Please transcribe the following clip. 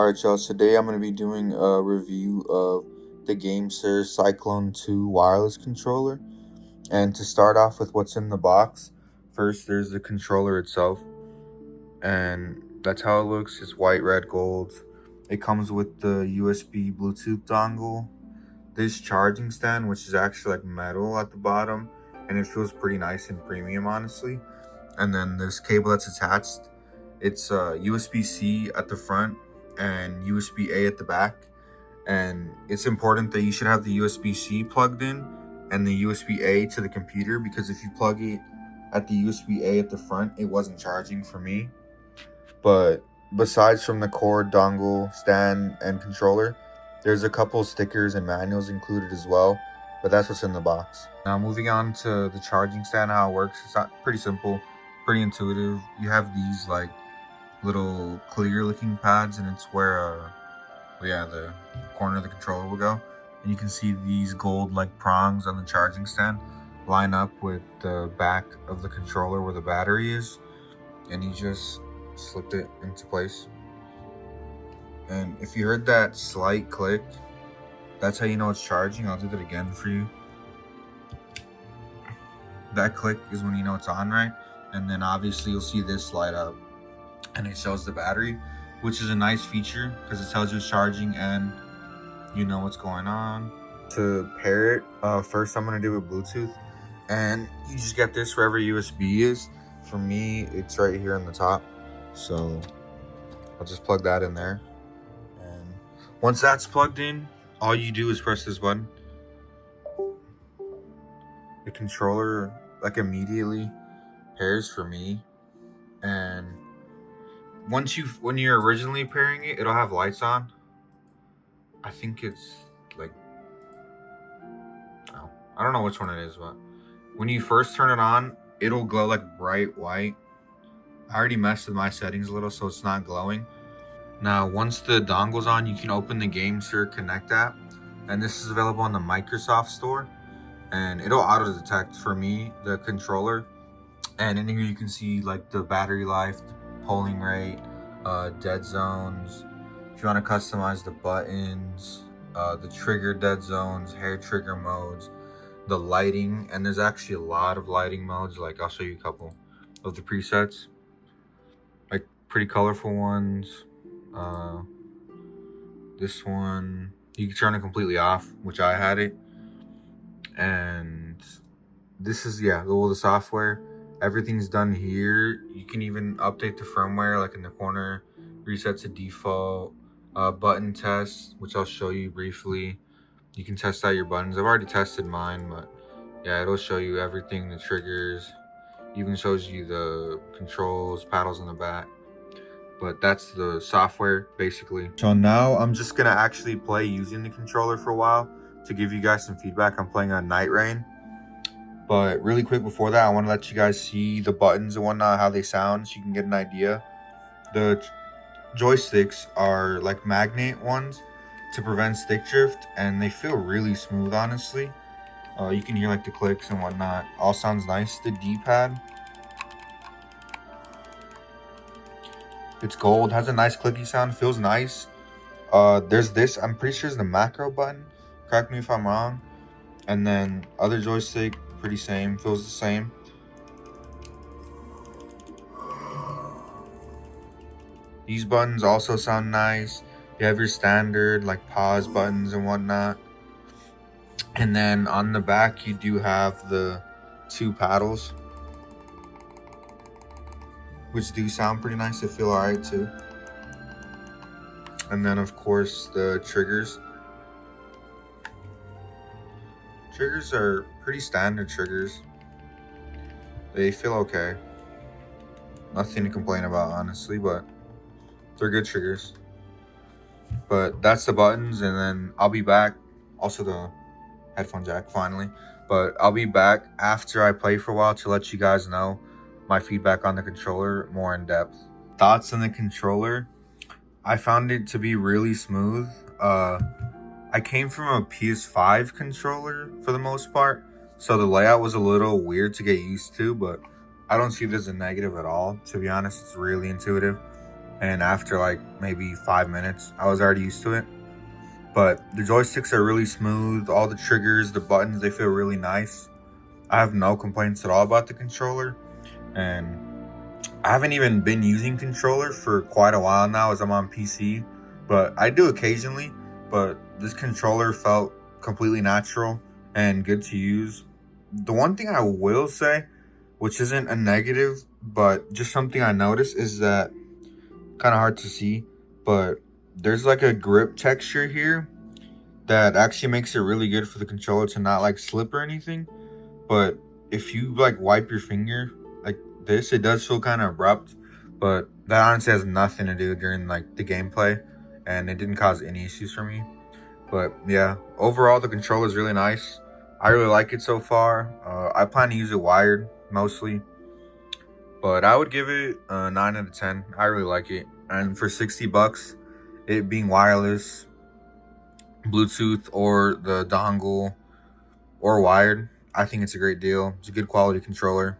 Alright, y'all, today I'm going to be doing a review of the Gamesir Cyclone 2 wireless controller. And to start off with what's in the box, first there's the controller itself. And that's how it looks. It's white, red, gold. It comes with the USB Bluetooth dongle, this charging stand, which is actually like metal at the bottom. And it feels pretty nice and premium, honestly. And then this cable that's attached, it's USB-C at the front and USB-A at the back. And it's important that you should have the USB-C plugged in and the USB-A to the computer, because if you plug it at the USB-A at the front, it wasn't charging for me. But besides from the cord, dongle, stand, and controller, there's a couple stickers and manuals included as well, but that's what's in the box. Now moving on to the charging stand, how it works, it's pretty simple, pretty intuitive. You have these like little clear looking pads, and it's where the corner of the controller will go. And you can see these gold like prongs on the charging stand line up with the back of the controller where the battery is, and you just slip it into place. And if you heard that slight click, that's how you know it's charging. I'll do that again for you. That click is when you know it's on, right? And then obviously you'll see this light up and it shows the battery, which is a nice feature because it tells you it's charging and you know what's going on. To pair it, first I'm going to do it with Bluetooth, and you just get this wherever USB is. For me, it's right here on the top, so I'll just plug that in there. And once that's plugged in, all you do is press this button. The controller like immediately pairs for me, and when you're originally pairing it, it'll have lights on. I think it's like, oh, I don't know which one it is, but when you first turn it on, it'll glow like bright white. I already messed with my settings a little, so it's not glowing. Now, once the dongle's on, you can open the Gamesir Connect app, and this is available on the Microsoft Store, and it'll auto detect for me the controller. And in here you can see like the battery life, the polling rate, dead zones. If you want to customize the buttons, the trigger dead zones, hair trigger modes, the lighting, and there's actually a lot of lighting modes. Like I'll show you a couple of the presets, like pretty colorful ones. This one you can turn it completely off, which I had it. And this is the software. Everything's done here. You can even update the firmware, like in the corner, reset to default. Button test, which I'll show you briefly. You can test out your buttons. I've already tested mine, but yeah, it'll show you everything, the triggers, even shows you the controls, paddles in the back. But that's the software basically. So now I'm just gonna actually play using the controller for a while to give you guys some feedback. I'm playing on Night Rain. But really quick before that, I want to let you guys see the buttons and whatnot, how they sound, so you can get an idea. The joysticks are like magnet ones to prevent stick drift, and they feel really smooth, honestly. You can hear like the clicks and whatnot. All sounds nice. The D-pad, it's gold, has a nice clicky sound, feels nice. There's this, I'm pretty sure is the macro button. Correct me if I'm wrong. And then other joystick, pretty same, feels the same. These buttons also sound nice. You have your standard like pause buttons and whatnot. And then on the back, you do have the two paddles, which do sound pretty nice. They feel alright too. And then of course the triggers. Triggers are pretty standard triggers. They feel okay. Nothing to complain about, honestly, but they're good triggers. But that's the buttons, and then I'll be back. Also the headphone jack finally. But I'll be back after I play for a while to let you guys know my feedback on the controller more in depth. Thoughts on the controller? I found it to be really smooth. I came from a PS5 controller for the most part, so the layout was a little weird to get used to, but I don't see it as a negative at all. To be honest, it's really intuitive. and after like maybe 5 minutes, I was already used to it. But the joysticks are really smooth. All the triggers, the buttons, they feel really nice. I have no complaints at all about the controller, and I haven't even been using controller for quite a while now as I'm on PC, but I do occasionally. But this controller felt completely natural and good to use. The one thing I will say, which isn't a negative, but just something I noticed, is that kind of hard to see, but there's like a grip texture here that actually makes it really good for the controller to not like slip or anything. But if you like wipe your finger like this, it does feel kind of abrupt. But that honestly has nothing to do during like the gameplay, and it didn't cause any issues for me. But yeah, overall the controller is really nice. I really like it so far. I plan to use it wired mostly, but I would give it a 9 out of 10. I really like it, and for $60, it being wireless, Bluetooth, or the dongle, or wired, I think it's a great deal. It's a good quality controller.